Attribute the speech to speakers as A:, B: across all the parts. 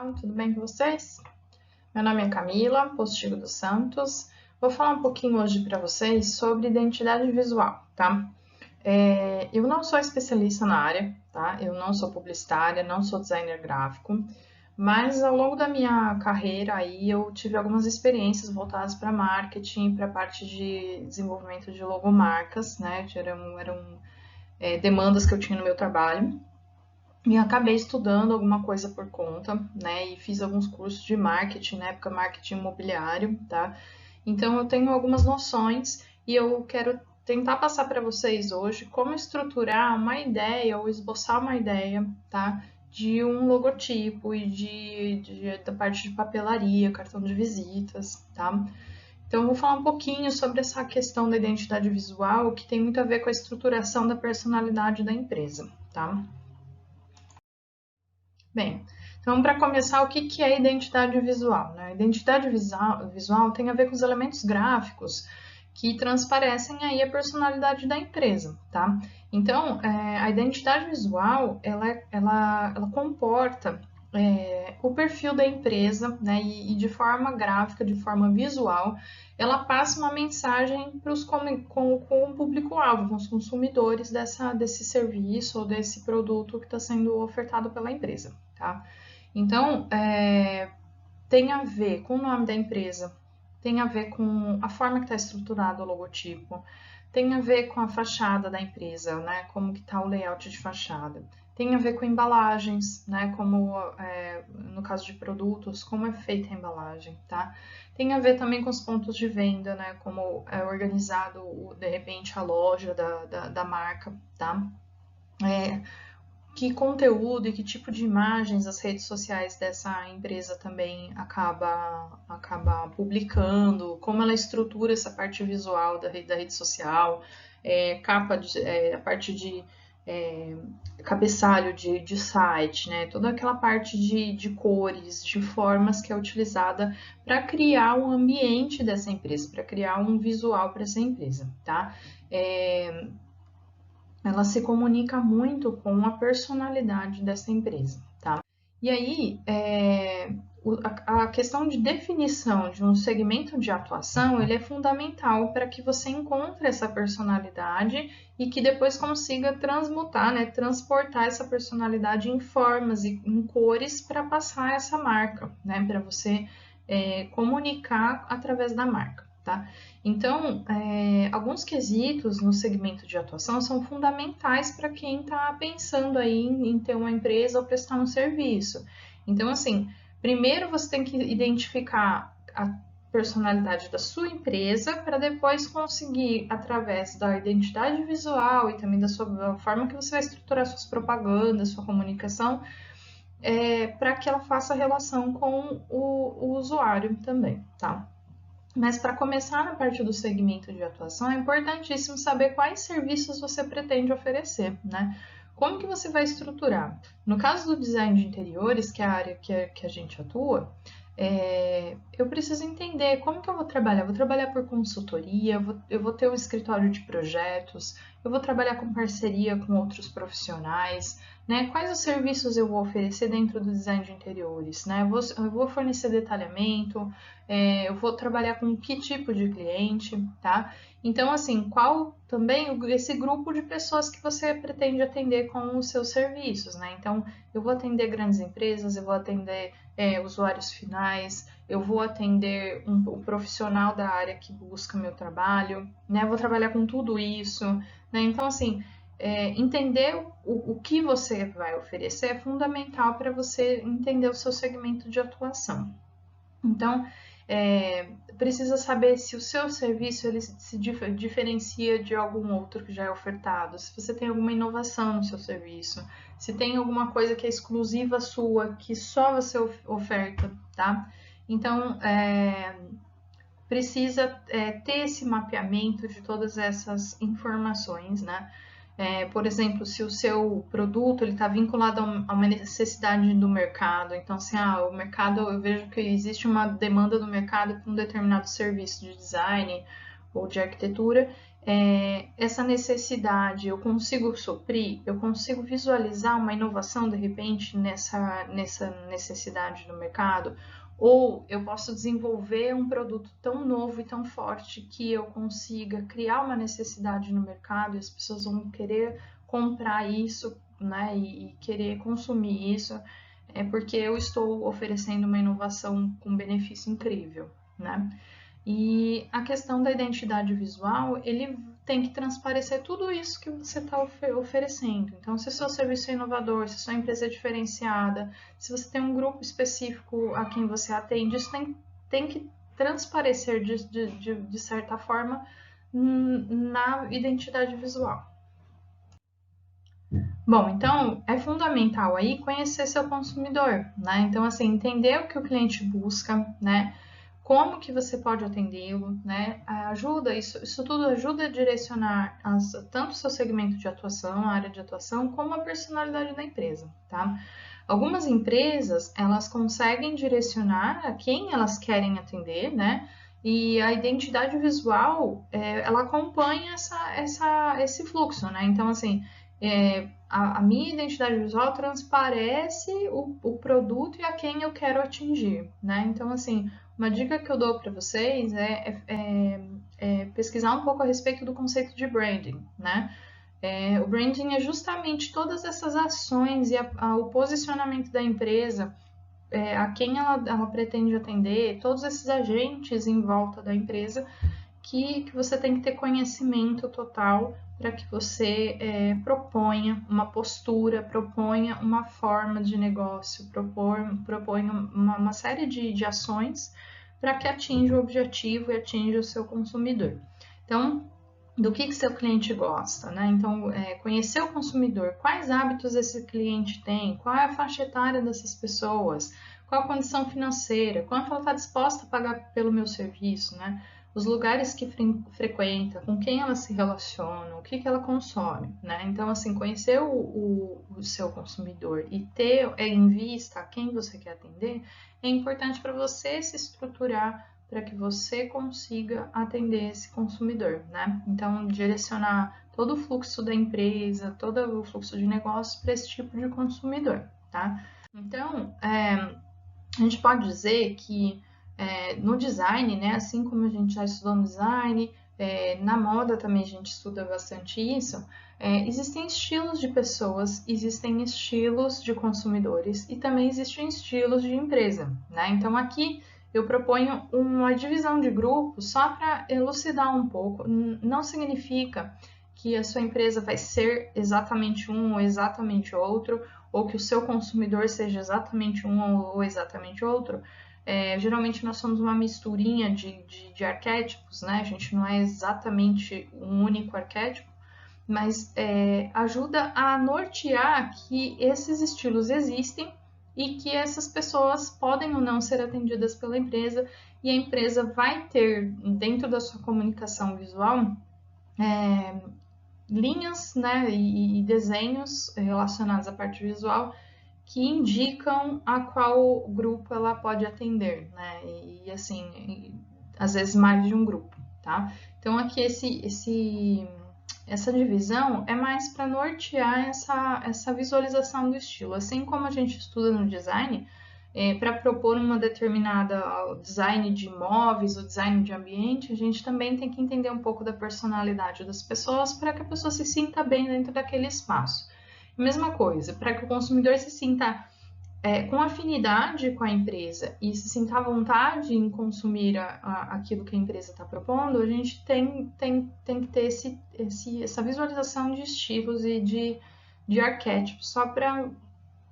A: pessoal, tudo bem com vocês? Meu nome é Camila Postigo dos Santos. Vou falar um pouquinho hoje para vocês sobre identidade visual, tá? Eu não sou especialista na área, tá? Eu não sou publicitária, não sou designer gráfico, mas ao longo da minha carreira aí eu tive algumas experiências voltadas para marketing, para a parte de desenvolvimento de logomarcas, né? Eram demandas que eu tinha no meu trabalho. E acabei estudando alguma coisa por conta, né? E fiz alguns cursos de marketing, na época marketing imobiliário, tá? Então eu tenho algumas noções e eu quero tentar passar para vocês hoje como estruturar uma ideia ou esboçar uma ideia, tá? De um logotipo e da parte de papelaria, cartão de visitas, tá? Então eu vou falar um pouquinho sobre essa questão da identidade visual que tem muito a ver com a estruturação da personalidade da empresa, tá? Bem, então para começar, o que é identidade visual, né? A identidade visual tem a ver com os elementos gráficos que transparecem aí a personalidade da empresa, tá? Então, a identidade visual, ela comporta o perfil da empresa, né? E de forma gráfica, de forma visual, ela passa uma mensagem para com o público-alvo, com os consumidores desse serviço ou desse produto que está sendo ofertado pela empresa, tá? Então, tem a ver com o nome da empresa, tem a ver com a forma que está estruturado o logotipo, tem a ver com a fachada da empresa, né? Como que está o layout de fachada. Tem a ver com embalagens, né? Como no caso de produtos, como é feita a embalagem, tá? Tem a ver também com os pontos de venda, né? Como é organizado, de repente, a loja da marca, tá? Que conteúdo e que tipo de imagens as redes sociais dessa empresa também acaba publicando, como ela estrutura essa parte visual da rede social, a parte de cabeçalho de site, né? Toda aquela parte de cores, de formas que é utilizada para criar um ambiente dessa empresa, para criar um visual para essa empresa, tá? Ela se comunica muito com a personalidade dessa empresa, tá? E aí, a questão de definição de um segmento de atuação, ele é fundamental para que você encontre essa personalidade e que depois consiga transmutar, né, transportar essa personalidade em formas e em cores para passar essa marca, né, para você comunicar através da marca, tá? Então, alguns quesitos no segmento de atuação são fundamentais para quem está pensando aí em ter uma empresa ou prestar um serviço. Então, assim, primeiro você tem que identificar a personalidade da sua empresa para depois conseguir, através da identidade visual e também da forma que você vai estruturar suas propagandas, sua comunicação, para que ela faça relação com o usuário também, tá? Mas para começar na parte do segmento de atuação, é importantíssimo saber quais serviços você pretende oferecer, né? Como que você vai estruturar? No caso do design de interiores, que é a área que a gente atua, eu preciso entender como que eu vou trabalhar. Eu vou trabalhar por consultoria, eu vou ter um escritório de projetos, eu vou trabalhar com parceria com outros profissionais, né? Quais os serviços eu vou oferecer dentro do design de interiores, né? Eu vou fornecer detalhamento, eu vou trabalhar com que tipo de cliente, tá? Então, assim, qual também esse grupo de pessoas que você pretende atender com os seus serviços, né? Então, eu vou atender grandes empresas, eu vou atender usuários finais, eu vou atender um profissional da área que busca meu trabalho, né? Eu vou trabalhar com tudo isso, né? Então, assim, entender o que você vai oferecer é fundamental para você entender o seu segmento de atuação. Então, precisa saber se o seu serviço ele se diferencia de algum outro que já é ofertado, se você tem alguma inovação no seu serviço, se tem alguma coisa que é exclusiva sua, que só você oferta, tá? Então, precisa ter esse mapeamento de todas essas informações, né? Por exemplo, se o seu produto está vinculado a uma necessidade do mercado, então assim, o mercado, eu vejo que existe uma demanda do mercado para um determinado serviço de design ou de arquitetura, essa necessidade eu consigo suprir, eu consigo visualizar uma inovação de repente nessa necessidade do mercado, ou eu posso desenvolver um produto tão novo e tão forte que eu consiga criar uma necessidade no mercado e as pessoas vão querer comprar isso, né, e querer consumir isso, porque eu estou oferecendo uma inovação com benefício incrível, né? E a questão da identidade visual, ele tem que transparecer tudo isso que você está oferecendo. Então, se o seu serviço é inovador, se a sua empresa é diferenciada, se você tem um grupo específico a quem você atende, isso tem que transparecer de certa forma na identidade visual. Bom, então é fundamental aí conhecer seu consumidor, né? Então, assim, entender o que o cliente busca, né? Como que você pode atendê-lo, né? Isso tudo ajuda a direcionar tanto o seu segmento de atuação, a área de atuação, como a personalidade da empresa, tá? Algumas empresas, elas conseguem direcionar a quem elas querem atender, né? E a identidade visual, ela acompanha esse fluxo, né? Então, assim, a minha identidade visual transparece o produto e a quem eu quero atingir, né? Então, assim, uma dica que eu dou para vocês é pesquisar um pouco a respeito do conceito de branding, né? O branding é justamente todas essas ações e o posicionamento da empresa, a quem ela pretende atender, todos esses agentes em volta da empresa que você tem que ter conhecimento total para que você proponha uma postura, proponha uma forma de negócio, proponha uma série de ações para que atinja o objetivo e atinja o seu consumidor. Então, do que seu cliente gosta, né? Então, conhecer o consumidor, quais hábitos esse cliente tem, qual é a faixa etária dessas pessoas, qual a condição financeira, quanto ela está disposta a pagar pelo meu serviço, né? Os lugares que frequenta, com quem ela se relaciona, o que ela consome, né? Então, assim, conhecer o seu consumidor e ter em vista a quem você quer atender é importante para você se estruturar para que você consiga atender esse consumidor, né? Então, direcionar todo o fluxo da empresa, todo o fluxo de negócios para esse tipo de consumidor, tá? Então, a gente pode dizer que no design, né, assim como a gente já estudou no design, na moda também a gente estuda bastante isso, existem estilos de pessoas, existem estilos de consumidores e também existem estilos de empresa, né? Então aqui eu proponho uma divisão de grupos só para elucidar um pouco. Não significa que a sua empresa vai ser exatamente um ou exatamente outro, ou que o seu consumidor seja exatamente um ou exatamente outro. Geralmente nós somos uma misturinha de arquétipos, né? A gente não é exatamente um único arquétipo, mas ajuda a nortear que esses estilos existem e que essas pessoas podem ou não ser atendidas pela empresa, e a empresa vai ter, dentro da sua comunicação visual, linhas, né, e desenhos relacionados à parte visual que indicam a qual grupo ela pode atender, né? E assim, às vezes mais de um grupo, tá? Então aqui essa divisão é mais para nortear essa visualização do estilo. Assim como a gente estuda no design, para propor uma determinada design de imóveis ou design de ambiente, a gente também tem que entender um pouco da personalidade das pessoas para que a pessoa se sinta bem dentro daquele espaço. Mesma coisa, para que o consumidor se sinta com afinidade com a empresa e se sinta à vontade em consumir aquilo que a empresa está propondo, a gente tem que ter essa visualização de estilos e de arquétipos só para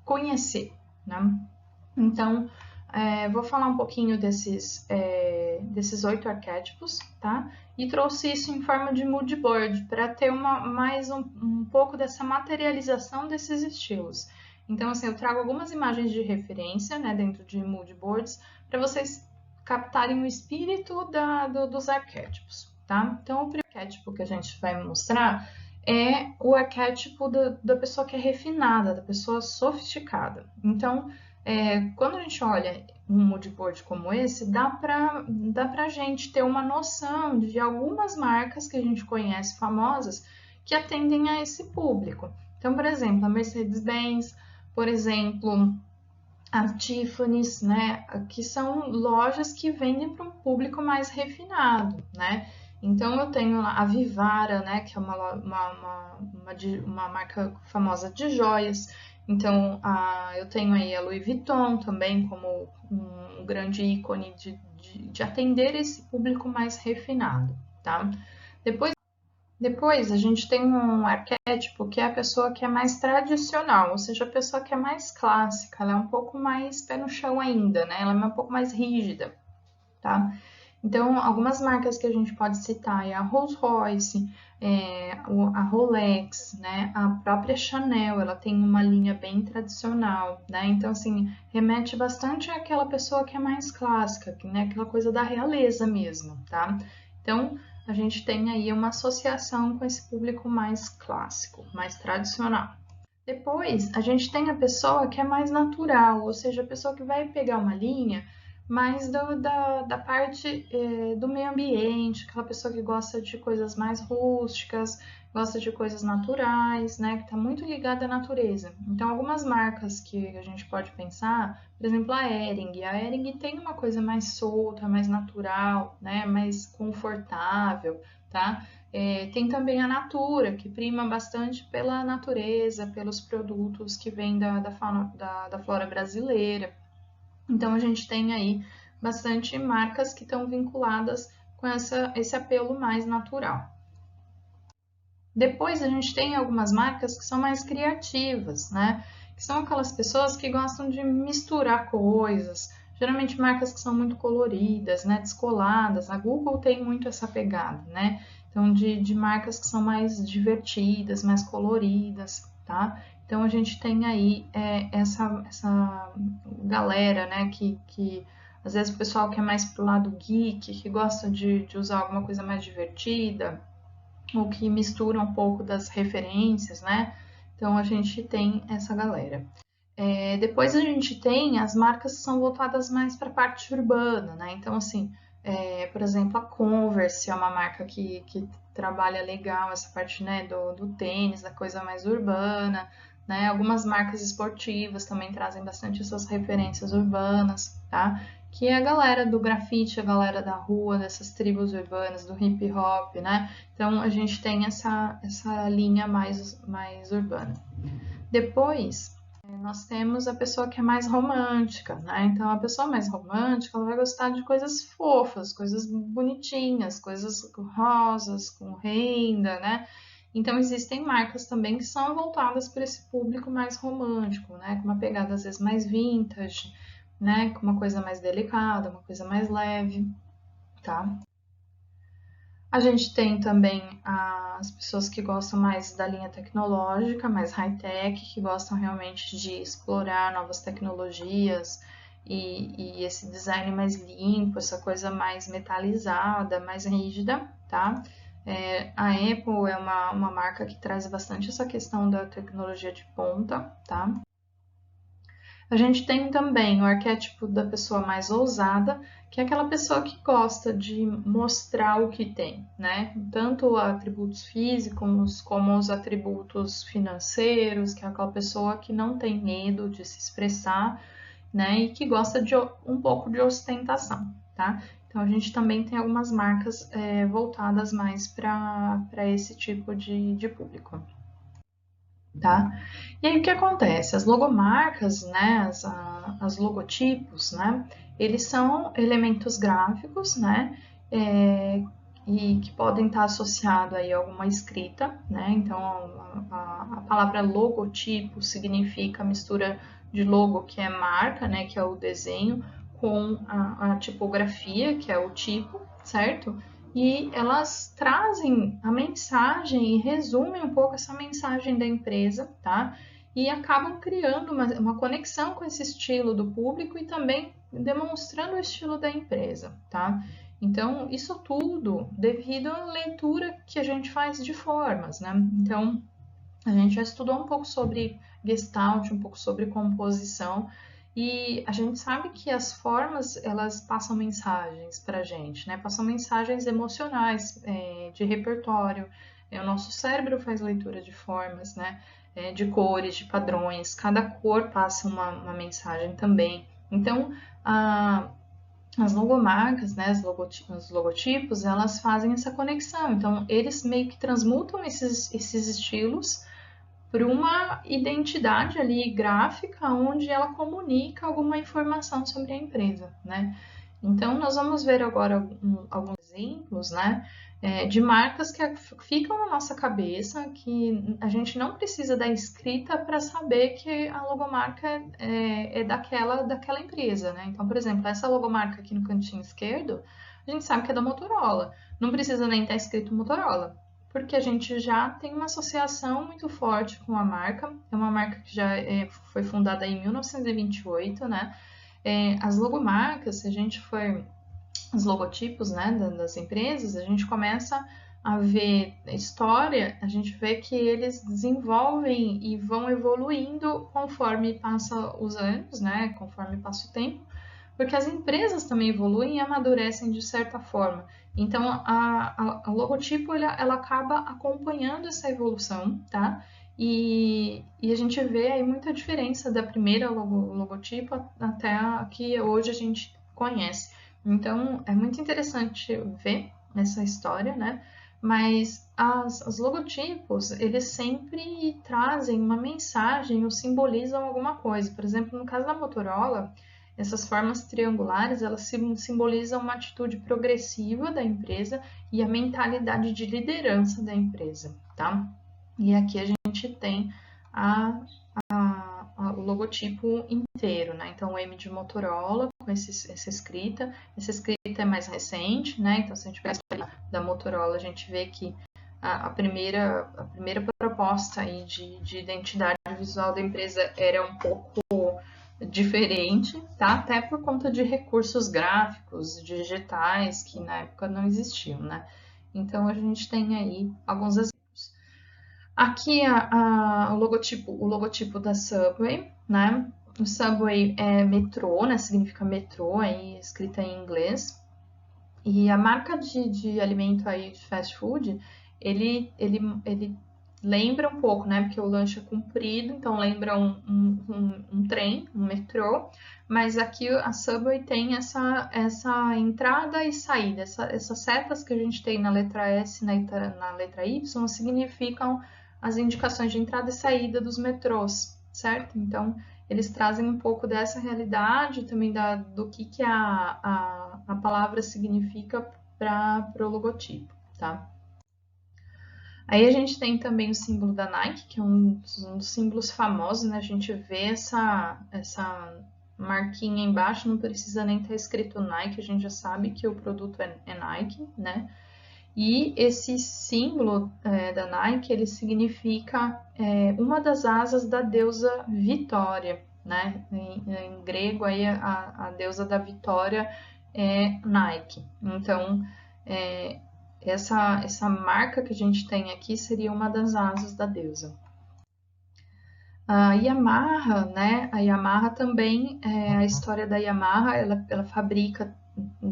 A: conhecer, né? Então, vou falar um pouquinho desses 8 arquétipos, tá? E trouxe isso em forma de mood board para ter mais um pouco dessa materialização desses estilos. Então, assim, eu trago algumas imagens de referência, né, dentro de mood boards, para vocês captarem o espírito dos arquétipos, tá? Então, o primeiro arquétipo que a gente vai mostrar é o arquétipo da pessoa que é refinada, da pessoa sofisticada. Então, Quando a gente olha um mood board como esse, dá pra gente ter uma noção de algumas marcas que a gente conhece famosas que atendem a esse público. Então, por exemplo, a Mercedes-Benz, por exemplo, a Tiffany's, né, que são lojas que vendem para um público mais refinado, né? Então eu tenho a Vivara, né, que é uma marca famosa de joias. Então eu tenho aí a Louis Vuitton também como um grande ícone de atender esse público mais refinado, tá? Depois a gente tem um arquétipo que é a pessoa que é mais tradicional, ou seja, a pessoa que é mais clássica, ela é um pouco mais pé no chão ainda, né? Ela é um pouco mais rígida, tá? Então, algumas marcas que a gente pode citar é a Rolls-Royce, a Rolex, né? A própria Chanel, ela tem uma linha bem tradicional, né? Então, assim, remete bastante àquela pessoa que é mais clássica, né? Aquela coisa da realeza mesmo, tá? Então, a gente tem aí uma associação com esse público mais clássico, mais tradicional. Depois, a gente tem a pessoa que é mais natural, ou seja, a pessoa que vai pegar uma linha mais da parte do meio ambiente, aquela pessoa que gosta de coisas mais rústicas, gosta de coisas naturais, né, que está muito ligada à natureza. Então, algumas marcas que a gente pode pensar, por exemplo, a Hering. A Hering tem uma coisa mais solta, mais natural, né, mais confortável, tá? Tem também a Natura, que prima bastante pela natureza, pelos produtos que vêm da flora brasileira. Então, a gente tem aí bastante marcas que estão vinculadas com esse apelo mais natural. Depois, a gente tem algumas marcas que são mais criativas, né? Que são aquelas pessoas que gostam de misturar coisas, geralmente marcas que são muito coloridas, né? Descoladas. A Google tem muito essa pegada, né? Então, de marcas que são mais divertidas, mais coloridas, tá? Então, a gente tem aí essa galera, né? Que às vezes o pessoal que é mais pro lado geek, que gosta de usar alguma coisa mais divertida, ou que mistura um pouco das referências, né? Então, a gente tem essa galera. Depois a gente tem as marcas que são voltadas mais para a parte urbana, né? Então, assim, por exemplo, a Converse é uma marca que trabalha legal essa parte, né, do tênis, da coisa mais urbana, né? Algumas marcas esportivas também trazem bastante essas referências urbanas, tá? Que é a galera do grafite, a galera da rua, dessas tribos urbanas, do hip hop, né? Então, a gente tem essa linha mais urbana. Depois, nós temos a pessoa que é mais romântica, né? Então, a pessoa mais romântica, ela vai gostar de coisas fofas, coisas bonitinhas, coisas rosas, com renda, né? Então, existem marcas também que são voltadas para esse público mais romântico, né? Com uma pegada, às vezes, mais vintage, né? Com uma coisa mais delicada, uma coisa mais leve, tá? A gente tem também as pessoas que gostam mais da linha tecnológica, mais high-tech, que gostam realmente de explorar novas tecnologias e esse design mais limpo, essa coisa mais metalizada, mais rígida, tá? A Apple é uma marca que traz bastante essa questão da tecnologia de ponta, tá? A gente tem também o arquétipo da pessoa mais ousada, que é aquela pessoa que gosta de mostrar o que tem, né? Tanto atributos físicos como os atributos financeiros, que é aquela pessoa que não tem medo de se expressar, né? E que gosta de um pouco de ostentação, tá? Então a gente também tem algumas marcas voltadas mais para esse tipo de público. Tá? E aí o que acontece? As logomarcas, né, as logotipos, né, eles são elementos gráficos, né, e que podem estar associados aí a alguma escrita, né, então a palavra logotipo significa mistura de logo, que é marca, né, que é o desenho, com a tipografia, que é o tipo, certo? E elas trazem a mensagem e resumem um pouco essa mensagem da empresa, tá? E acabam criando uma conexão com esse estilo do público e também demonstrando o estilo da empresa, tá? Então, isso tudo devido à leitura que a gente faz de formas, né? Então, a gente já estudou um pouco sobre Gestalt, um pouco sobre composição, E a gente sabe que as formas, elas passam mensagens para a gente, né? Passam mensagens emocionais, de repertório. O nosso cérebro faz leitura de formas, né? De cores, de padrões. Cada cor passa uma mensagem também. Então, as logomarcas, né, os logotipos, elas fazem essa conexão. Então, eles meio que transmutam esses estilos para uma identidade ali gráfica onde ela comunica alguma informação sobre a empresa, né? Então, nós vamos ver agora alguns exemplos, né, de marcas que ficam na nossa cabeça, que a gente não precisa da escrita para saber que a logomarca é daquela empresa, né? Então, por exemplo, essa logomarca aqui no cantinho esquerdo, a gente sabe que é da Motorola. Não precisa nem estar escrito Motorola, porque a gente já tem uma associação muito forte com a marca. É uma marca que já foi fundada em 1928, né? As logomarcas, se a gente for os logotipos, né, das empresas, a gente começa a ver a história, a gente vê que eles desenvolvem e vão evoluindo conforme passa os anos, né, conforme passa o tempo, porque as empresas também evoluem e amadurecem de certa forma. Então, a logotipo ela acaba acompanhando essa evolução, tá? E a gente vê aí muita diferença da primeira logotipo até a que hoje a gente conhece. Então, é muito interessante ver essa história, né? Mas os logotipos, eles sempre trazem uma mensagem ou simbolizam alguma coisa. Por exemplo, no caso da Motorola, essas formas triangulares, elas simbolizam uma atitude progressiva da empresa e a mentalidade de liderança da empresa, tá? E aqui a gente tem o logotipo inteiro, né? Então, o M de Motorola, com essa escrita. Essa escrita é mais recente, né? Então, se a gente pegar da Motorola, a gente vê que a primeira proposta aí de identidade visual da empresa era um pouco diferente, tá? Até por conta de recursos gráficos, digitais, que na época não existiam, né? Então, a gente tem aí alguns exemplos. Aqui o logotipo da Subway, né? O Subway é metrô, né? Significa metrô, aí escrita em inglês. E a marca de alimento aí de fast food, ele lembra um pouco, né? Porque o lanche é comprido, então lembra um trem, um metrô. Mas aqui a Subway tem essa entrada e saída. Essas setas que a gente tem na letra S e na letra Y significam as indicações de entrada e saída dos metrôs, certo? Então, eles trazem um pouco dessa realidade também do que a palavra significa para o logotipo, tá? Aí a gente tem também o símbolo da Nike, que é um dos símbolos famosos, né? A gente vê essa marquinha embaixo, não precisa nem estar escrito Nike, a gente já sabe que o produto é Nike, né? E esse símbolo da Nike, ele significa uma das asas da deusa Vitória, né? Em grego, aí, a deusa da vitória é Nike. Então, essa marca que a gente tem aqui seria uma das asas da deusa. A Yamaha, né? A Yamaha também, a história da Yamaha, ela fabrica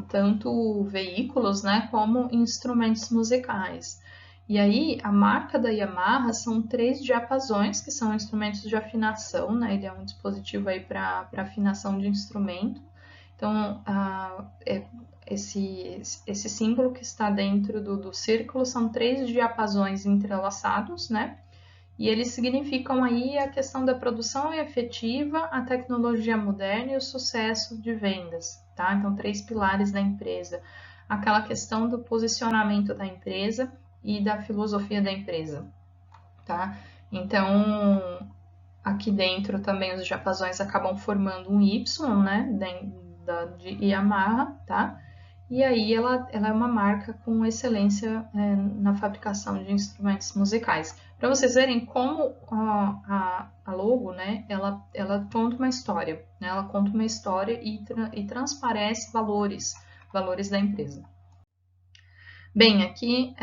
A: tanto veículos, né, como instrumentos musicais. E aí, a marca da Yamaha são 3 diapasões, que são instrumentos de afinação, né? Ele é um dispositivo aí para afinação de instrumento. Então, esse símbolo que está dentro do círculo são 3 diapasões entrelaçados, né? E eles significam aí a questão da produção efetiva, a tecnologia moderna e o sucesso de vendas, tá? Então, 3 pilares da empresa. Aquela questão do posicionamento da empresa e da filosofia da empresa, tá? Então, aqui dentro também os diapasões acabam formando um Y, né? De Yamaha, tá? E aí ela é uma marca com excelência na fabricação de instrumentos musicais. Para vocês verem como a logo, né, ela conta uma história, né, ela conta uma história e transparece valores da empresa. Bem, aqui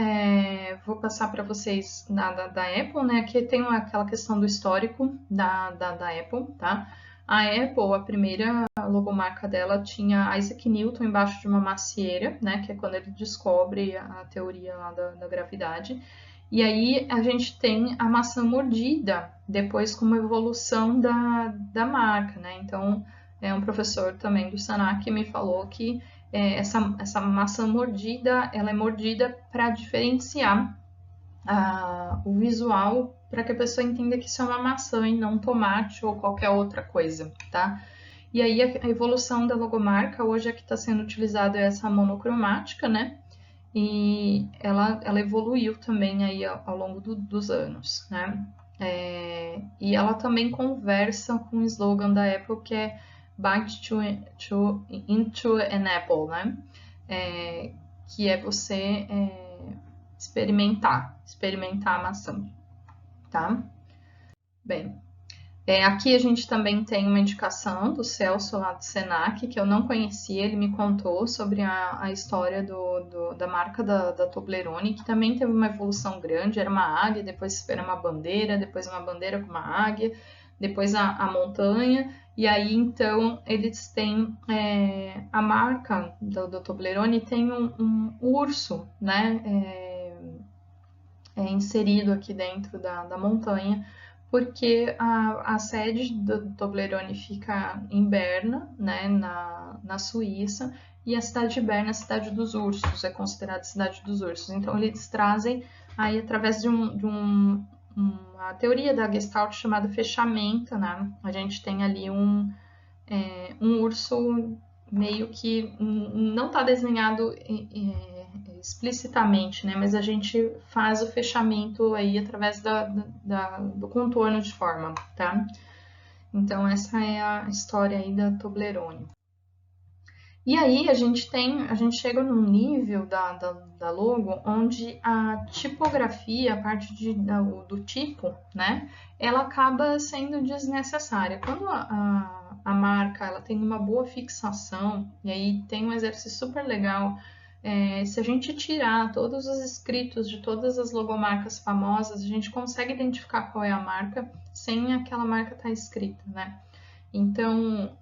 A: vou passar para vocês da Apple, né? Aqui tem aquela questão do histórico da Apple, tá? A Apple, a primeira logomarca dela tinha Isaac Newton embaixo de uma macieira, né, que é quando ele descobre a teoria lá da gravidade. E aí a gente tem a maçã mordida, depois como evolução da marca, né? Então, um professor também do Senac me falou que essa maçã mordida, ela é mordida para diferenciar o visual, para que a pessoa entenda que isso é uma maçã e não um tomate ou qualquer outra coisa, tá? E aí a evolução da logomarca, hoje a que está sendo utilizada é essa monocromática, né? E ela evoluiu também aí ao longo dos anos, né? E ela também conversa com o slogan da Apple, que é Bite into an Apple, né? Que é você experimentar a maçã, tá? Bem, aqui a gente também tem uma indicação do Celso lá do Senac, que eu não conhecia, ele me contou sobre a história da marca da Toblerone, que também teve uma evolução grande, era uma águia, depois era uma bandeira, depois uma bandeira com uma águia, depois a montanha, e aí então eles têm a marca do Toblerone tem um urso, né, inserido aqui dentro da montanha, porque a sede do Toblerone fica em Berna, né, na Suíça, e a cidade de Berna é a cidade dos ursos, é considerada a cidade dos ursos. Então eles trazem aí através de uma teoria da Gestalt chamada fechamento, né? A gente tem ali um urso meio que não está desenhado explicitamente, né? Mas a gente faz o fechamento aí através do contorno de forma, tá? Então essa é a história aí da Toblerone. E aí a gente chega num nível da logo onde a tipografia, a parte do tipo, né? Ela acaba sendo desnecessária. Quando a marca ela tem uma boa fixação, e aí tem um exercício super legal. Se a gente tirar todos os escritos de todas as logomarcas famosas, a gente consegue identificar qual é a marca sem aquela marca estar escrita, né? Então,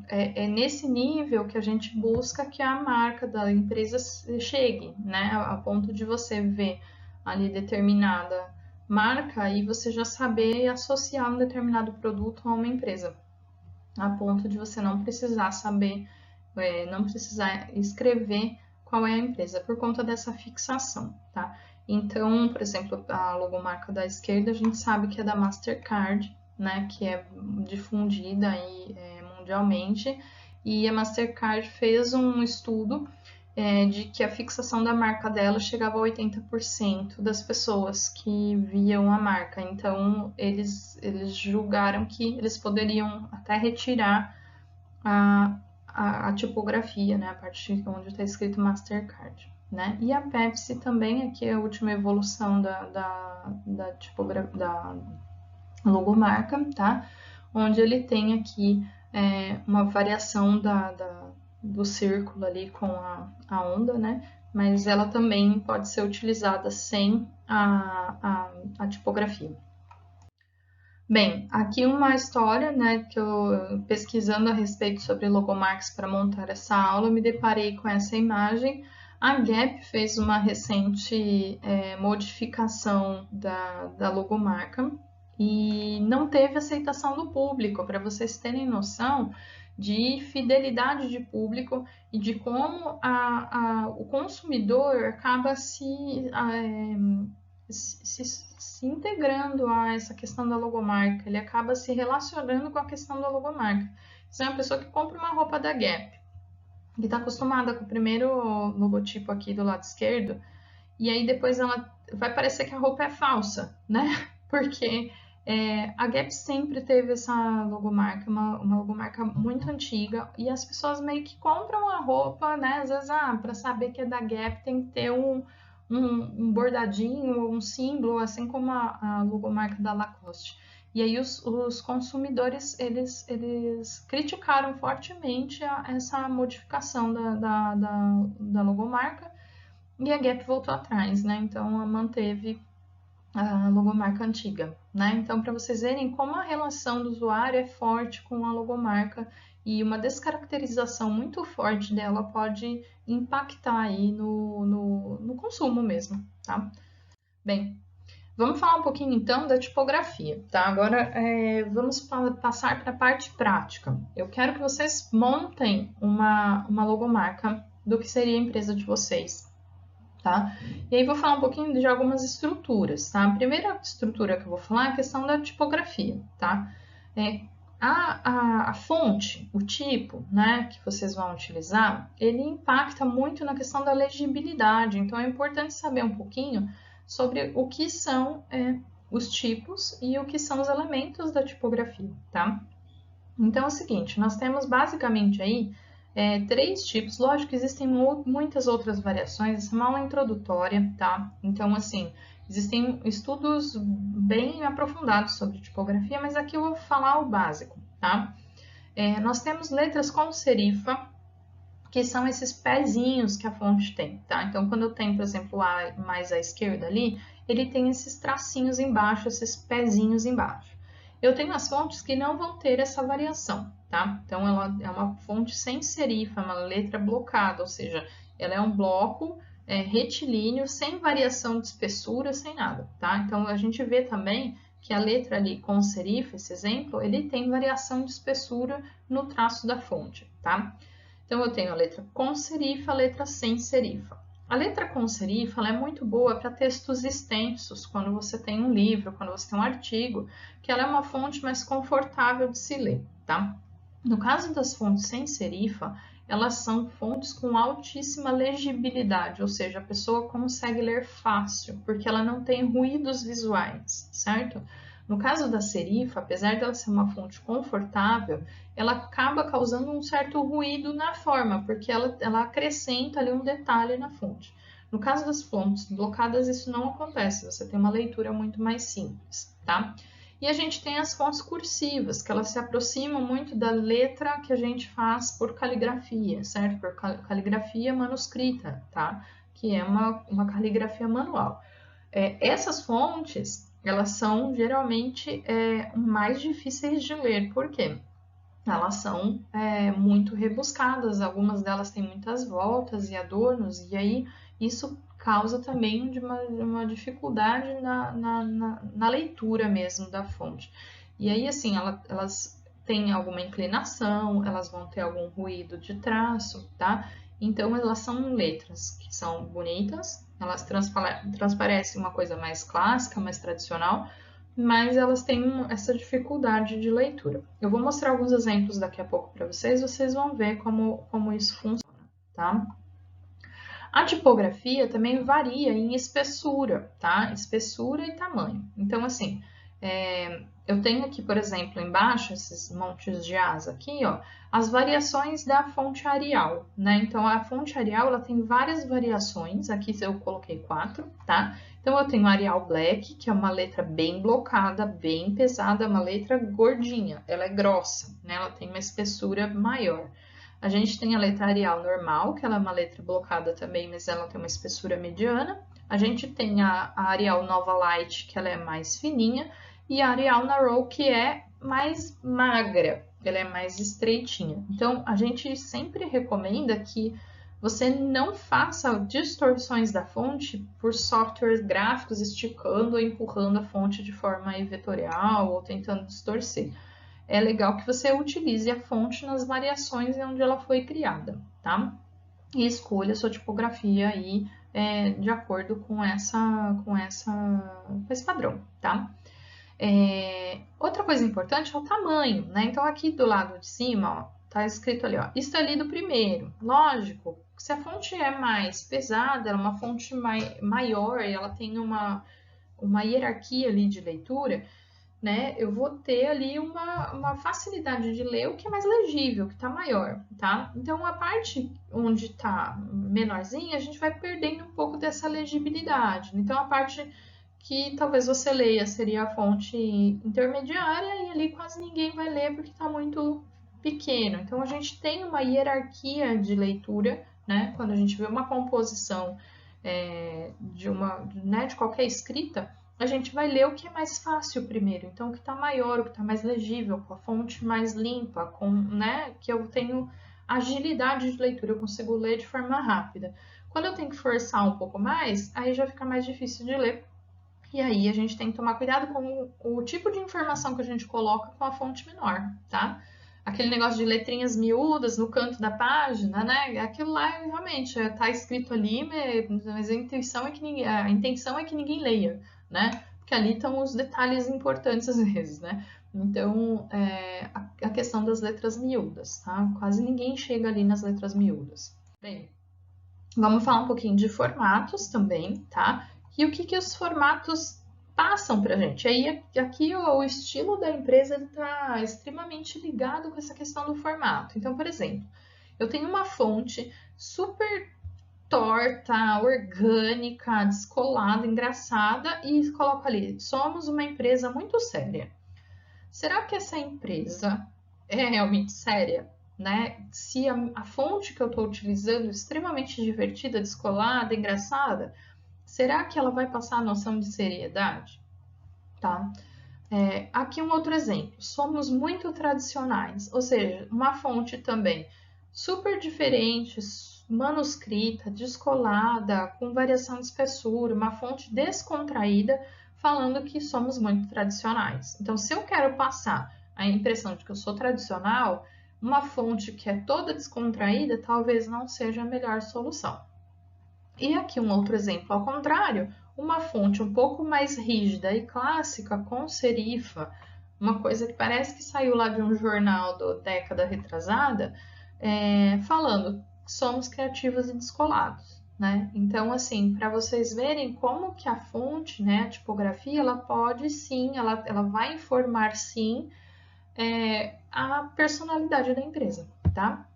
A: é nesse nível que a gente busca que a marca da empresa chegue, né? A ponto de você ver ali determinada marca e você já saber associar um determinado produto a uma empresa, a ponto de você não precisar saber, não precisar escrever qual é a empresa, por conta dessa fixação, tá? Então, por exemplo, a logomarca da esquerda, a gente sabe que é da Mastercard, né, que é difundida aí, mundialmente, e a Mastercard fez um estudo de que a fixação da marca dela chegava a 80% das pessoas que viam a marca. Então, eles julgaram que eles poderiam até retirar a tipografia, né, a parte onde está escrito Mastercard. Né? E a Pepsi também, aqui é a última evolução da logomarca, tá? Onde ele tem aqui uma variação do círculo ali com a onda, né? Mas ela também pode ser utilizada sem a tipografia. Bem, aqui uma história, né, que eu pesquisando a respeito sobre logomarcas para montar essa aula, me deparei com essa imagem. A Gap fez uma recente modificação da logomarca e não teve aceitação do público, para vocês terem noção de fidelidade de público e de como o consumidor acaba se integrando a essa questão da logomarca, ele acaba se relacionando com a questão da logomarca. Se é uma pessoa que compra uma roupa da Gap, que está acostumada com o primeiro logotipo aqui do lado esquerdo, e aí depois ela vai parecer que a roupa é falsa, né? Porque a Gap sempre teve essa logomarca, uma logomarca muito antiga, e as pessoas meio que compram a roupa, né? Às vezes, para saber que é da Gap tem que ter um bordadinho, um símbolo, assim como a logomarca da Lacoste. E aí os consumidores, eles criticaram fortemente essa modificação da logomarca, e a Gap voltou atrás, né? Então, ela manteve a logomarca antiga, né? Então, para vocês verem como a relação do usuário é forte com a logomarca e uma descaracterização muito forte dela pode impactar aí no consumo mesmo, tá? Bem, vamos falar um pouquinho então da tipografia, tá? Agora vamos passar para a parte prática. Eu quero que vocês montem uma logomarca do que seria a empresa de vocês. Tá? E aí vou falar um pouquinho de algumas estruturas, tá? A primeira estrutura que eu vou falar é a questão da tipografia, tá? A fonte, o tipo, né, que vocês vão utilizar, ele impacta muito na questão da legibilidade, então é importante saber um pouquinho sobre o que são os tipos e o que são os elementos da tipografia, tá? Então é o seguinte, nós temos basicamente aí três tipos. Lógico que existem muitas outras variações, essa é uma aula introdutória, tá? Então, assim, existem estudos bem aprofundados sobre tipografia, mas aqui eu vou falar o básico, tá? Nós temos letras com serifa, que são esses pezinhos que a fonte tem, tá? Então, quando eu tenho, por exemplo, o A mais à esquerda ali, ele tem esses tracinhos embaixo, esses pezinhos embaixo. Eu tenho as fontes que não vão ter essa variação, tá? Então, ela é uma fonte sem serifa, uma letra blocada, ou seja, ela é um bloco retilíneo, sem variação de espessura, sem nada, tá? Então, a gente vê também que a letra ali com serifa, esse exemplo, ele tem variação de espessura no traço da fonte, tá? Então, eu tenho a letra com serifa, a letra sem serifa. A letra com serifa ela é muito boa para textos extensos, quando você tem um livro, quando você tem um artigo, que ela é uma fonte mais confortável de se ler, tá? No caso das fontes sem serifa, elas são fontes com altíssima legibilidade, ou seja, a pessoa consegue ler fácil, porque ela não tem ruídos visuais, certo? No caso da serifa, apesar dela ser uma fonte confortável, ela acaba causando um certo ruído na forma, porque ela acrescenta ali um detalhe na fonte. No caso das fontes blocadas, isso não acontece, você tem uma leitura muito mais simples, tá? E a gente tem as fontes cursivas, que elas se aproximam muito da letra que a gente faz por caligrafia, certo? Por caligrafia manuscrita, tá? Que é uma caligrafia manual. Essas fontes, elas são geralmente mais difíceis de ler. Por quê? Elas são muito rebuscadas, algumas delas têm muitas voltas e adornos, e aí isso causa também uma dificuldade na leitura mesmo da fonte. E aí, assim, elas têm alguma inclinação, elas vão ter algum ruído de traço, tá? Então, elas são letras que são bonitas, elas transparecem uma coisa mais clássica, mais tradicional, mas elas têm essa dificuldade de leitura. Eu vou mostrar alguns exemplos daqui a pouco para vocês, vocês vão ver como isso funciona, tá? A tipografia também varia em espessura, tá? Espessura e tamanho. Então, assim, eu tenho aqui, por exemplo, embaixo, esses montes de asa aqui, ó, as variações da fonte Arial, né? Então, a fonte Arial, ela tem várias variações, aqui eu coloquei 4, tá? Então, eu tenho Arial Black, que é uma letra bem blocada, bem pesada, uma letra gordinha, ela é grossa, né? Ela tem uma espessura maior. A gente tem a letra Arial normal, que ela é uma letra blocada também, mas ela tem uma espessura mediana. A gente tem a Arial Nova Light, que ela é mais fininha, e a Arial Narrow, que é mais magra, ela é mais estreitinha. Então, a gente sempre recomenda que você não faça distorções da fonte por softwares gráficos esticando ou empurrando a fonte de forma vetorial ou tentando distorcer. É legal que você utilize a fonte nas variações onde ela foi criada, tá? E escolha a sua tipografia aí de acordo com esse padrão, tá? Outra coisa importante é o tamanho, né? Então, aqui do lado de cima, ó, tá escrito ali, ó, está lido primeiro. Lógico, se a fonte é mais pesada, ela é uma fonte maior e ela tem uma hierarquia ali de leitura, né? Eu vou ter ali uma facilidade de ler o que é mais legível, que está maior, tá? Então, a parte onde está menorzinha, a gente vai perdendo um pouco dessa legibilidade. Então, a parte que talvez você leia seria a fonte intermediária e ali quase ninguém vai ler porque está muito pequeno. Então, a gente tem uma hierarquia de leitura, né? Quando a gente vê uma composição de qualquer escrita, a gente vai ler o que é mais fácil primeiro. Então, o que está maior, o que está mais legível, com a fonte mais limpa, com, né, que eu tenho agilidade de leitura, eu consigo ler de forma rápida. Quando eu tenho que forçar um pouco mais, aí já fica mais difícil de ler. E aí a gente tem que tomar cuidado com o tipo de informação que a gente coloca com a fonte menor, tá? Aquele negócio de letrinhas miúdas no canto da página, né? Aquilo lá realmente está escrito ali, mas a intenção é que ninguém leia, né? Porque ali estão os detalhes importantes às vezes, né? Então, a questão das letras miúdas, tá? Quase ninguém chega ali nas letras miúdas. Bem, vamos falar um pouquinho de formatos também, tá? E o que os formatos passam para a gente. Aí aqui o estilo da empresa está extremamente ligado com essa questão do formato. Então, por exemplo, eu tenho uma fonte super torta, orgânica, descolada, engraçada e coloco ali: somos uma empresa muito séria. Será que essa empresa é realmente séria? Né? Se a fonte que eu estou utilizando é extremamente divertida, descolada, engraçada, será que ela vai passar a noção de seriedade? Tá? Aqui um outro exemplo. Somos muito tradicionais, ou seja, uma fonte também super diferente, manuscrita, descolada, com variação de espessura, uma fonte descontraída, falando que somos muito tradicionais. Então, se eu quero passar a impressão de que eu sou tradicional, uma fonte que é toda descontraída talvez não seja a melhor solução. E aqui um outro exemplo ao contrário, uma fonte um pouco mais rígida e clássica, com serifa, uma coisa que parece que saiu lá de um jornal da década retrasada, falando que somos criativos e descolados, né? Então, assim, para vocês verem como que a fonte, né, a tipografia, ela pode sim, ela vai informar sim a personalidade da empresa, tá?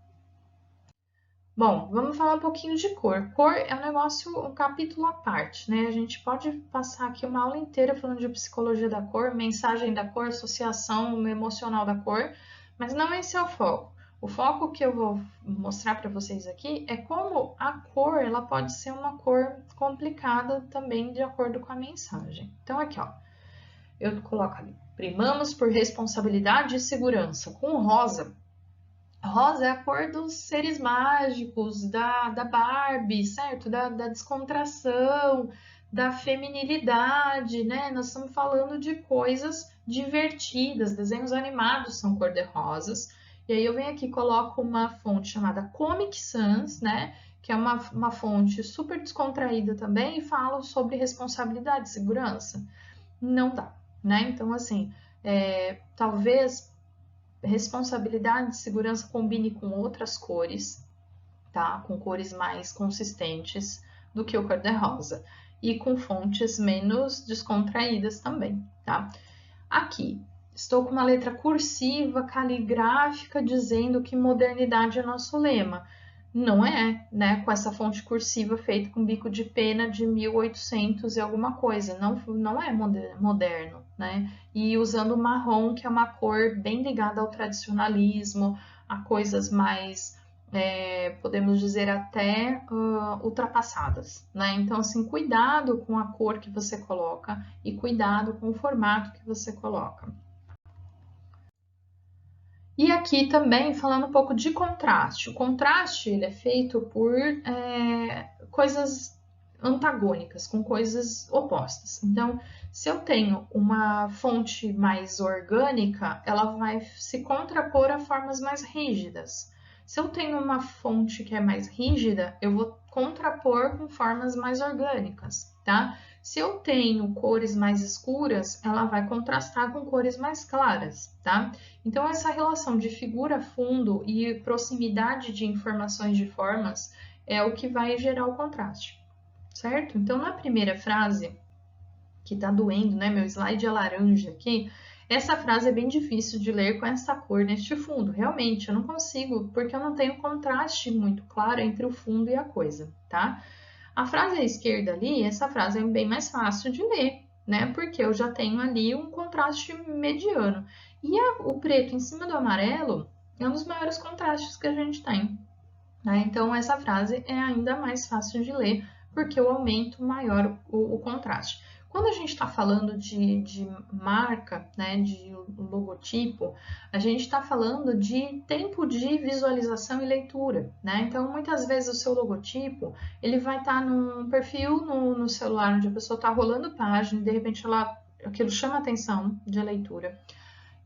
A: Bom, vamos falar um pouquinho de cor. Cor é um negócio, um capítulo à parte, né? A gente pode passar aqui uma aula inteira falando de psicologia da cor, mensagem da cor, associação emocional da cor, mas não esse é o foco. O foco que eu vou mostrar para vocês aqui é como a cor, ela pode ser uma cor complicada também de acordo com a mensagem. Então aqui, ó, eu coloco ali: primamos por responsabilidade e segurança. Com rosa, rosa é a cor dos seres mágicos, da Barbie, certo? Da descontração, da feminilidade, né? Nós estamos falando de coisas divertidas, desenhos animados são cor-de-rosas. E aí eu venho aqui e coloco uma fonte chamada Comic Sans, né? Que é uma fonte super descontraída também, e falo sobre responsabilidade e segurança. Não dá, né? Então, assim, talvez responsabilidade e segurança combine com outras cores, tá? Com cores mais consistentes do que o cor-de-rosa e com fontes menos descontraídas também, tá? Aqui estou com uma letra cursiva, caligráfica, dizendo que modernidade é nosso lema. Não é, né? Com essa fonte cursiva feita com bico de pena de 1800 e alguma coisa. Não é moderno, né? E usando marrom, que é uma cor bem ligada ao tradicionalismo, a coisas mais, podemos dizer, até ultrapassadas, né? Então, assim, cuidado com a cor que você coloca e cuidado com o formato que você coloca. E aqui também falando um pouco de contraste. O contraste ele é feito por coisas antagônicas, com coisas opostas. Então, se eu tenho uma fonte mais orgânica, ela vai se contrapor a formas mais rígidas. Se eu tenho uma fonte que é mais rígida, eu vou contrapor com formas mais orgânicas, tá? Se eu tenho cores mais escuras, ela vai contrastar com cores mais claras, tá? Então, essa relação de figura-fundo e proximidade de informações de formas é o que vai gerar o contraste, certo? Então, na primeira frase, que tá doendo, né? Meu slide é laranja aqui. Essa frase é bem difícil de ler com essa cor neste fundo. Realmente, eu não consigo, porque eu não tenho contraste muito claro entre o fundo e a coisa, tá? A frase à esquerda ali, essa frase é bem mais fácil de ler, né? Porque eu já tenho ali um contraste mediano. E o preto em cima do amarelo é um dos maiores contrastes que a gente tem, né? Então, essa frase é ainda mais fácil de ler, porque eu aumento maior o contraste. Quando a gente está falando de marca, né, de logotipo, a gente está falando de tempo de visualização e leitura, né? Então, muitas vezes o seu logotipo, ele vai estar num perfil no celular, onde a pessoa está rolando página e de repente aquilo chama atenção de leitura.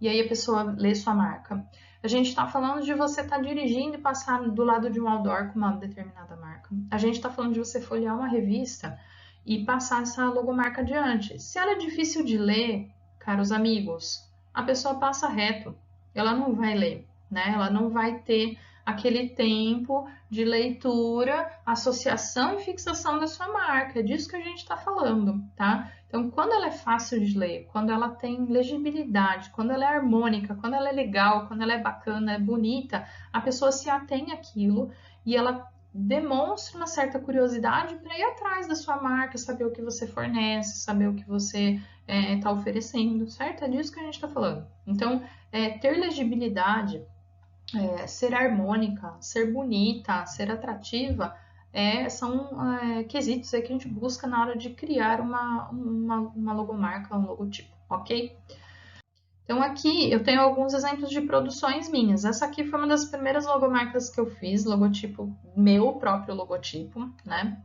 A: E aí a pessoa lê sua marca. A gente está falando de você estar dirigindo e passar do lado de um outdoor com uma determinada marca. A gente está falando de você folhear uma revista e passar essa logomarca adiante. Se ela é difícil de ler, caros amigos, a pessoa passa reto. Ela não vai ler, né? Ela não vai ter aquele tempo de leitura, associação e fixação da sua marca. É disso que a gente está falando, tá? Então, quando ela é fácil de ler, quando ela tem legibilidade, quando ela é harmônica, quando ela é legal, quando ela é bacana, é bonita, a pessoa se atém àquilo e ela demonstra uma certa curiosidade para ir atrás da sua marca, saber o que você fornece, saber o que você está oferecendo, certo? É disso que a gente está falando. Então, ter legibilidade, ser harmônica, ser bonita, ser atrativa, são quesitos aí que a gente busca na hora de criar uma logomarca, um logotipo, ok? Então aqui eu tenho alguns exemplos de produções minhas. Essa aqui foi uma das primeiras logomarcas que eu fiz, logotipo, meu próprio logotipo, né?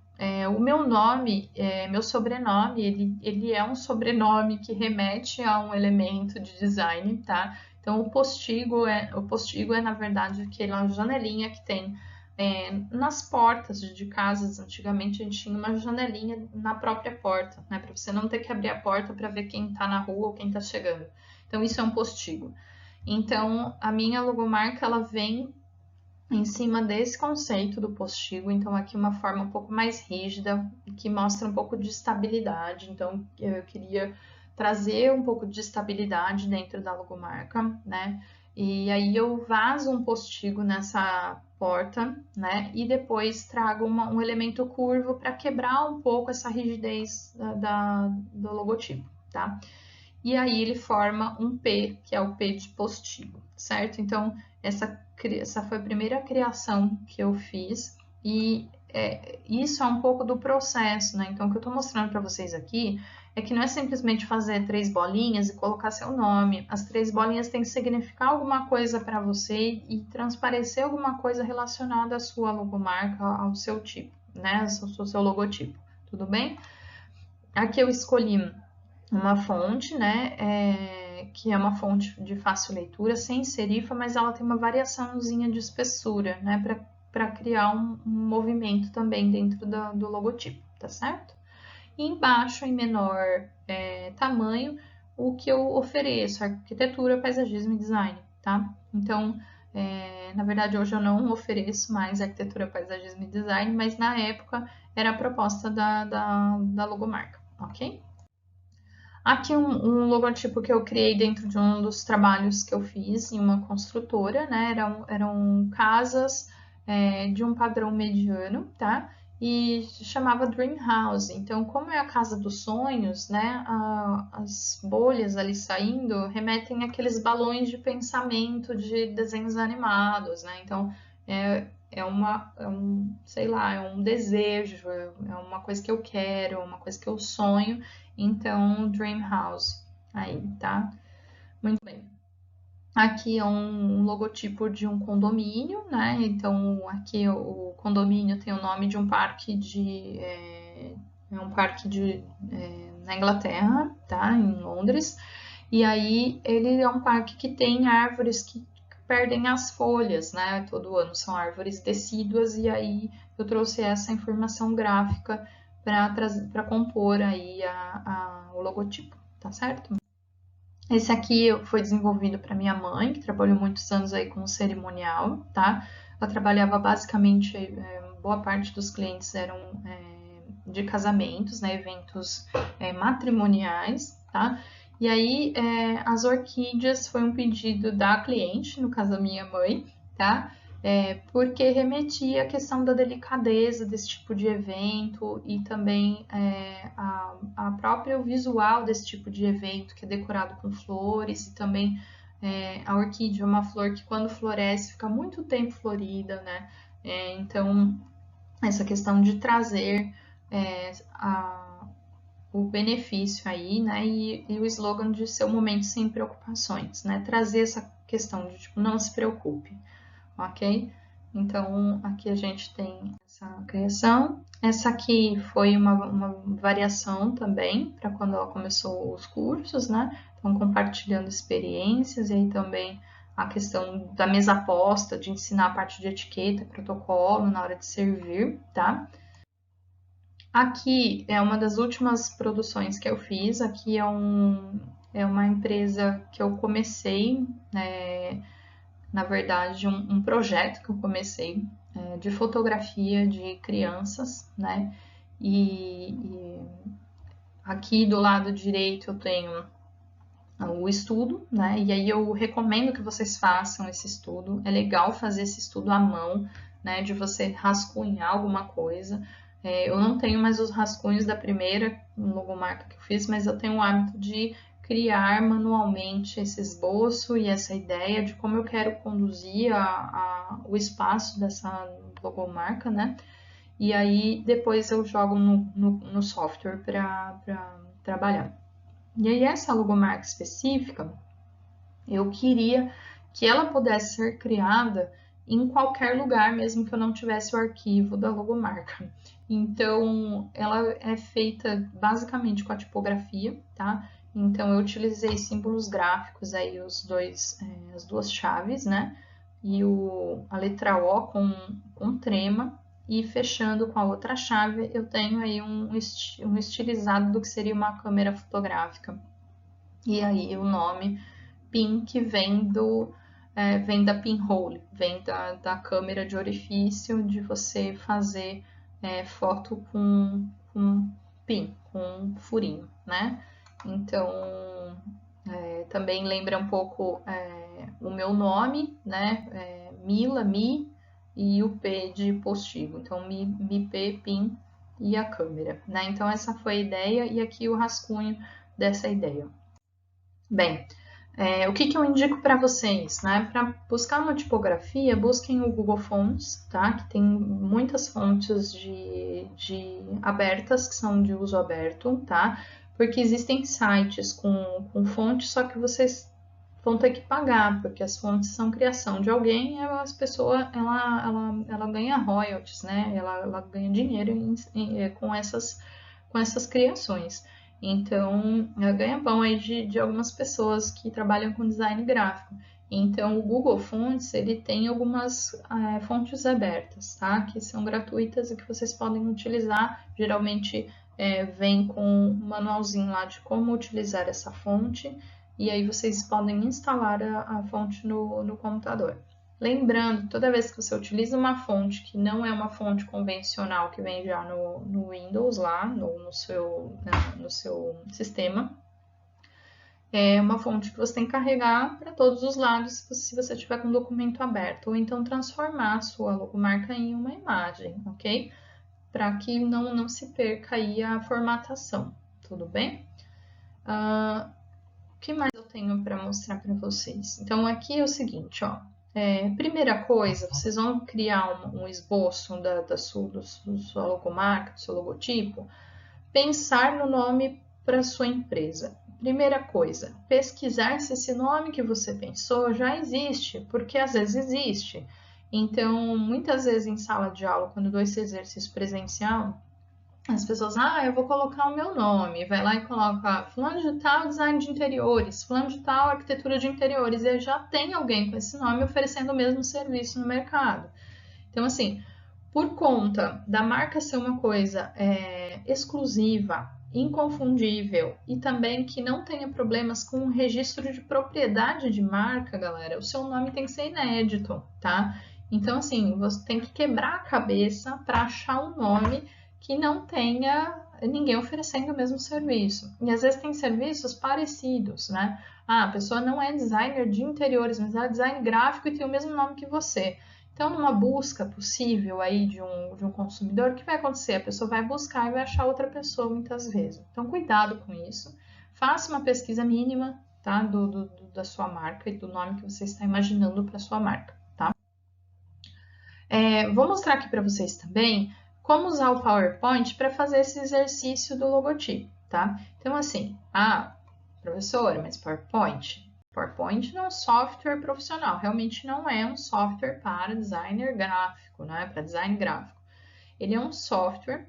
A: O meu nome, meu sobrenome, ele é um sobrenome que remete a um elemento de design, tá? Então o postigo é na verdade aquela janelinha que tem nas portas de casas. Antigamente a gente tinha uma janelinha na própria porta, né? Para você não ter que abrir a porta para ver quem está na rua ou quem está chegando. Então, isso é um postigo. Então, a minha logomarca, ela vem em cima desse conceito do postigo. Então, aqui uma forma um pouco mais rígida, que mostra um pouco de estabilidade. Então, eu queria trazer um pouco de estabilidade dentro da logomarca, né? E aí eu vazo um postigo nessa porta, né? E depois trago um elemento curvo para quebrar um pouco essa rigidez do logotipo, tá? E aí ele forma um P, que é o P de postigo, certo? Então, essa foi a primeira criação que eu fiz e isso é um pouco do processo, né? Então, o que eu estou mostrando para vocês aqui é que não é simplesmente fazer 3 bolinhas e colocar seu nome. As 3 bolinhas têm que significar alguma coisa para você e transparecer alguma coisa relacionada à sua logomarca, ao seu tipo, né? Ao seu logotipo, tudo bem? Aqui eu escolhi uma fonte, né, que é uma fonte de fácil leitura, sem serifa, mas ela tem uma variaçãozinha de espessura, né, para criar um movimento também dentro do logotipo, tá certo? E embaixo, em menor tamanho, o que eu ofereço, arquitetura, paisagismo e design, tá? Então, na verdade, hoje eu não ofereço mais arquitetura, paisagismo e design, mas na época era a proposta da logomarca, ok? Aqui um logotipo que eu criei dentro de um dos trabalhos que eu fiz em uma construtora, né? Eram casas de um padrão mediano, tá? E chamava Dream House. Então, como é a casa dos sonhos, né? As bolhas ali saindo remetem àqueles balões de pensamento de desenhos animados, né? Então, sei lá, é um desejo, é uma coisa que eu quero, é uma coisa que eu sonho. Então, Dream House, aí, tá? Muito bem. Aqui é um logotipo de um condomínio, né? Então, aqui o condomínio tem o nome de um parque na Inglaterra, tá? Em Londres. E aí, ele é um parque que tem árvores que perdem as folhas, né? Todo ano são árvores decíduas, e aí eu trouxe essa informação gráfica para compor aí o logotipo, tá certo? Esse aqui foi desenvolvido para minha mãe, que trabalhou muitos anos aí com cerimonial, tá? Ela trabalhava basicamente, boa parte dos clientes eram de casamentos, né? Eventos matrimoniais, tá? E aí, as orquídeas foi um pedido da cliente, no caso da minha mãe, tá? Porque remetia à questão da delicadeza desse tipo de evento e também a própria visual desse tipo de evento, que é decorado com flores, e também a orquídea é uma flor que quando floresce fica muito tempo florida, né? Então, essa questão de trazer o benefício aí, né? E o slogan de seu momento sem preocupações, né? Trazer essa questão de tipo, não se preocupe, ok? Então, aqui a gente tem essa criação. Essa aqui foi uma variação também para quando ela começou os cursos, né? Então, compartilhando experiências e aí também a questão da mesa posta, de ensinar a parte de etiqueta, protocolo na hora de servir, tá? Aqui é uma das últimas produções que eu fiz. Aqui é uma empresa que eu comecei, na verdade, um projeto que eu comecei de fotografia de crianças, né? E aqui do lado direito eu tenho o estudo, né? E aí eu recomendo que vocês façam esse estudo. É legal fazer esse estudo à mão, né? De você rascunhar alguma coisa. Eu não tenho mais os rascunhos da primeira logomarca que eu fiz, mas eu tenho o hábito de criar manualmente esse esboço e essa ideia de como eu quero conduzir o espaço dessa logomarca, né? E aí depois eu jogo no software para trabalhar. E aí essa logomarca específica, eu queria que ela pudesse ser criada em qualquer lugar, mesmo que eu não tivesse o arquivo da logomarca. Então, ela é feita basicamente com a tipografia, tá? Então, eu utilizei símbolos gráficos aí, as duas chaves, né? E a letra O com trema, e fechando com a outra chave, eu tenho aí um estilizado do que seria uma câmera fotográfica. E aí o nome PIN que vem da pinhole, vem da câmera de orifício de você fazer foto com PIN, com um furinho, né? Então, também lembra um pouco o meu nome, né? Mila, Mi, e o P de postigo. Então, Mi, P, PIN e a câmera, né? Então, essa foi a ideia e aqui o rascunho dessa ideia. Bem, o que eu indico para vocês, né? Para buscar uma tipografia, busquem o Google Fonts, tá? Que tem muitas fontes abertas, que são de uso aberto, tá? Porque existem sites com fontes, só que vocês vão ter que pagar, porque as fontes são criação de alguém e as pessoas, ela ganha royalties, né? Ela ganha dinheiro com essas criações. Então, ganha pão aí de algumas pessoas que trabalham com design gráfico. Então, o Google Fonts, ele tem algumas fontes abertas, tá? Que são gratuitas e que vocês podem utilizar. Geralmente, vem com um manualzinho lá de como utilizar essa fonte. E aí, vocês podem instalar a fonte no computador. Lembrando, toda vez que você utiliza uma fonte que não é uma fonte convencional que vem já no Windows lá, no seu sistema, é uma fonte que você tem que carregar para todos os lados se você tiver com o documento aberto, ou então transformar a sua logomarca em uma imagem, ok? Para que não se perca aí a formatação, tudo bem? O que mais eu tenho para mostrar para vocês? Então, aqui é o seguinte, ó. Primeira coisa, vocês vão criar um esboço da sua logomarca, do seu logotipo, pensar no nome para sua empresa. Primeira coisa, pesquisar se esse nome que você pensou já existe, porque às vezes existe. Então, muitas vezes em sala de aula, quando eu dou esse exercício presencial, as pessoas, eu vou colocar o meu nome, vai lá e coloca fulano de tal design de interiores, fulano de tal arquitetura de interiores, e já tem alguém com esse nome oferecendo o mesmo serviço no mercado. Então, assim, por conta da marca ser uma coisa exclusiva, inconfundível e também que não tenha problemas com o registro de propriedade de marca, galera, o seu nome tem que ser inédito, tá? Então, assim, você tem que quebrar a cabeça para achar um nome que não tenha ninguém oferecendo o mesmo serviço. E às vezes tem serviços parecidos, né? A pessoa não é designer de interiores, mas ela é design gráfico e tem o mesmo nome que você. Então, numa busca possível aí de um consumidor, o que vai acontecer? A pessoa vai buscar e vai achar outra pessoa muitas vezes. Então, cuidado com isso. Faça uma pesquisa mínima, tá? Da sua marca e do nome que você está imaginando para sua marca, tá? Vou mostrar aqui para vocês também como usar o PowerPoint para fazer esse exercício do logotipo. tá? Então, assim, professora, mas PowerPoint não é um software profissional, realmente não é um software para designer gráfico, né? Para design gráfico. Ele é um software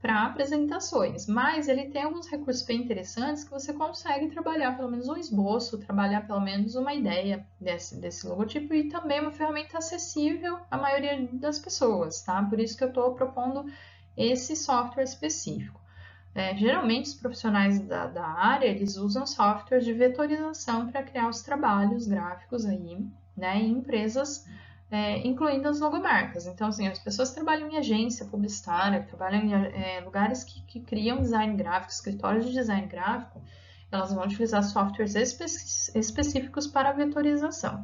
A: para apresentações, mas ele tem alguns recursos bem interessantes que você consegue trabalhar pelo menos um esboço, trabalhar pelo menos uma ideia desse logotipo, e também é uma ferramenta acessível à maioria das pessoas, tá? Por isso que eu estou propondo esse software específico. Geralmente, os profissionais da área, eles usam softwares de vetorização para criar os trabalhos gráficos aí, né, em empresas, incluindo as logomarcas. Então, assim, as pessoas que trabalham em agência publicitária, que trabalham em lugares que criam design gráfico, escritórios de design gráfico, elas vão utilizar softwares específicos para vetorização.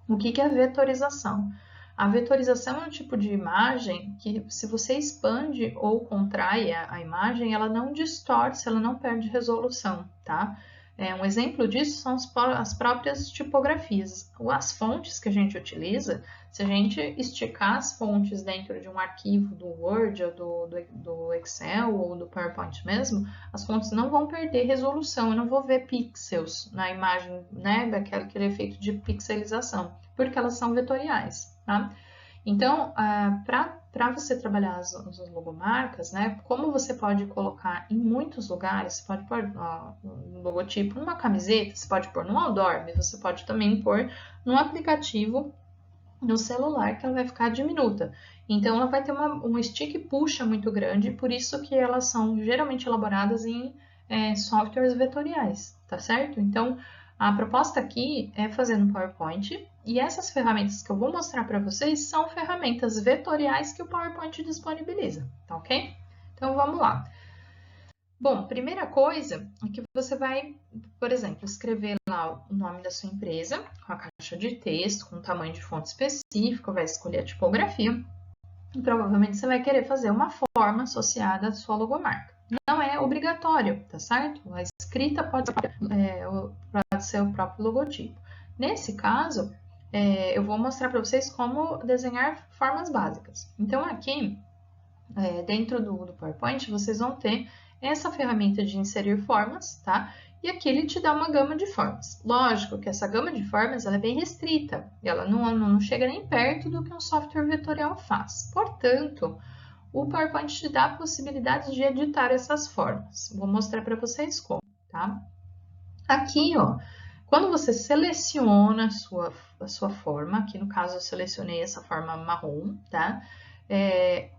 A: O que é vetorização? A vetorização é um tipo de imagem que, se você expande ou contrai a imagem, ela não distorce, ela não perde resolução, tá? Um exemplo disso são as próprias tipografias. As fontes que a gente utiliza, se a gente esticar as fontes dentro de um arquivo do Word ou do Excel ou do PowerPoint mesmo, as fontes não vão perder resolução, eu não vou ver pixels na imagem, né, daquele efeito de pixelização, porque elas são vetoriais, tá? Então, para você trabalhar as logomarcas, né, como você pode colocar em muitos lugares, você pode pôr um logotipo numa camiseta, você pode pôr num outdoor, mas você pode também pôr num aplicativo no celular, que ela vai ficar diminuta. Então, ela vai ter um stick puxa muito grande, por isso que elas são geralmente elaboradas em softwares vetoriais, tá certo? Então, a proposta aqui é fazer no PowerPoint, e essas ferramentas que eu vou mostrar para vocês são ferramentas vetoriais que o PowerPoint disponibiliza, tá ok? Então, vamos lá. Bom, primeira coisa é que você vai, por exemplo, escrever lá o nome da sua empresa, com a caixa de texto, com o tamanho de fonte específico, vai escolher a tipografia, e provavelmente você vai querer fazer uma forma associada à sua logomarca. Não é obrigatório, tá certo? A escrita pode ser o próprio logotipo. Nesse caso, eu vou mostrar para vocês como desenhar formas básicas. Então, aqui, dentro do PowerPoint, vocês vão ter essa ferramenta de inserir formas, tá? E aqui ele te dá uma gama de formas. Lógico que essa gama de formas ela é bem restrita, ela não chega nem perto do que um software vetorial faz. Portanto, o PowerPoint te dá a possibilidade de editar essas formas. Vou mostrar para vocês como, tá? Aqui, ó, quando você seleciona a sua forma, aqui no caso eu selecionei essa forma marrom, tá?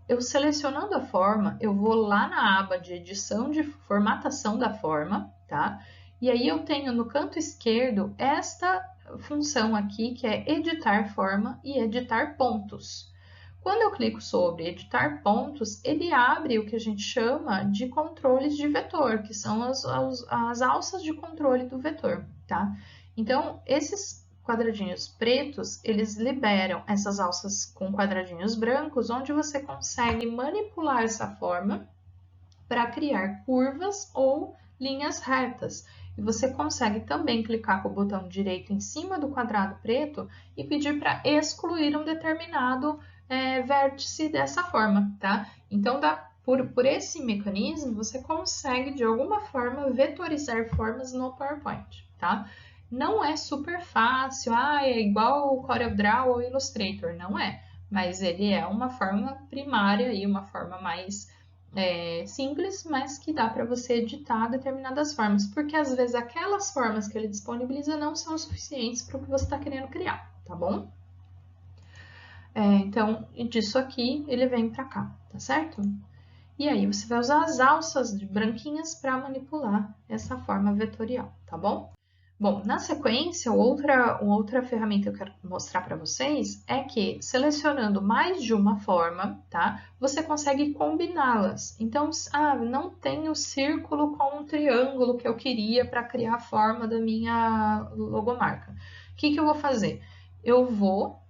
A: Eu selecionando a forma, eu vou lá na aba de edição de formatação da forma, tá? E aí eu tenho no canto esquerdo esta função aqui, que é editar forma e editar pontos. Quando eu clico sobre editar pontos, ele abre o que a gente chama de controles de vetor, que são as alças de controle do vetor, tá? Então, esses quadradinhos pretos, eles liberam essas alças com quadradinhos brancos, onde você consegue manipular essa forma para criar curvas ou linhas retas. E você consegue também clicar com o botão direito em cima do quadrado preto e pedir para excluir um determinado vértice dessa forma, tá? Então, por esse mecanismo, você consegue, de alguma forma, vetorizar formas no PowerPoint, tá? Não é super fácil, é igual o CorelDRAW ou Illustrator, não é. Mas ele é uma forma primária e uma forma mais simples, mas que dá para você editar determinadas formas, porque às vezes aquelas formas que ele disponibiliza não são suficientes para o que você está querendo criar, tá bom? Então, disso aqui, ele vem para cá, tá certo? E aí, você vai usar as alças branquinhas para manipular essa forma vetorial, tá bom? Bom, na sequência, outra ferramenta que eu quero mostrar para vocês é que, selecionando mais de uma forma, tá? Você consegue combiná-las. Então, não tem o círculo com um triângulo que eu queria para criar a forma da minha logomarca. O que eu vou fazer? Eu vou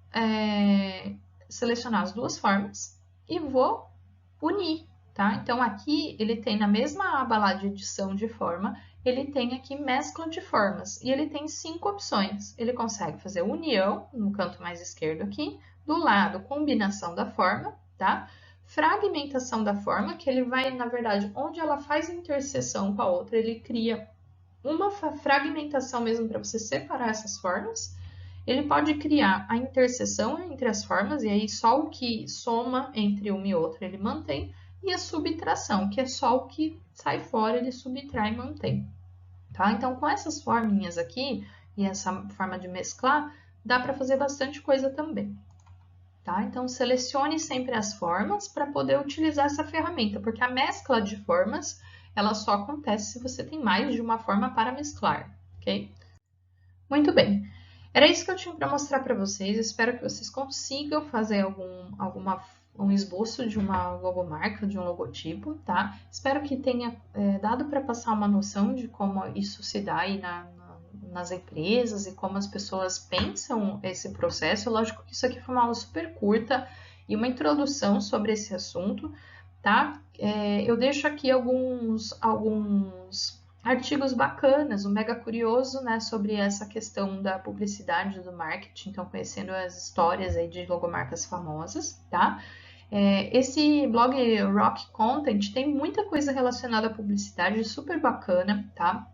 A: selecionar as duas formas e vou unir, tá? Então, aqui ele tem na mesma aba lá de edição de forma, ele tem aqui mescla de formas e ele tem 5 opções. Ele consegue fazer união no canto mais esquerdo aqui, do lado combinação da forma, tá? fragmentação da forma, que ele vai, na verdade, onde ela faz a interseção com a outra, ele cria uma fragmentação mesmo para você separar essas formas. Ele pode criar a interseção entre as formas, e aí só o que soma entre uma e outra ele mantém, e a subtração, que é só o que sai fora, ele subtrai e mantém. Tá? Então, com essas forminhas aqui, e essa forma de mesclar, dá para fazer bastante coisa também. Tá? Então, selecione sempre as formas para poder utilizar essa ferramenta, porque a mescla de formas, ela só acontece se você tem mais de uma forma para mesclar, ok? Muito bem. Era isso que eu tinha para mostrar para vocês. Espero que vocês consigam fazer um esboço de uma logomarca, de um logotipo, tá? Espero que tenha dado para passar uma noção de como isso se dá aí nas empresas e como as pessoas pensam esse processo. Lógico que isso aqui foi uma aula super curta e uma introdução sobre esse assunto, tá? Eu deixo aqui alguns artigos bacanas, o Mega Curioso, né, sobre essa questão da publicidade do marketing, então conhecendo as histórias aí de logomarcas famosas, tá? Esse blog Rock Content tem muita coisa relacionada à publicidade, super bacana, tá?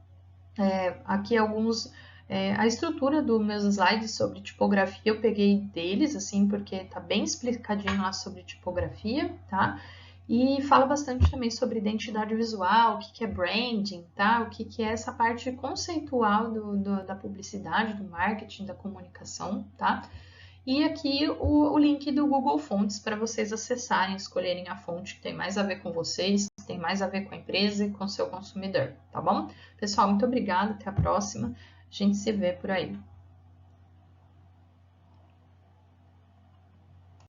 A: Aqui a estrutura dos meus slides sobre tipografia eu peguei deles, assim, porque tá bem explicadinho lá sobre tipografia, tá? E fala bastante também sobre identidade visual, o que é branding, tá? O que é essa parte conceitual da publicidade, do marketing, da comunicação, tá? E aqui o link do Google Fontes para vocês acessarem, escolherem a fonte que tem mais a ver com vocês, que tem mais a ver com a empresa e com o seu consumidor, tá bom? Pessoal, muito obrigada, até a próxima. A gente se vê por aí.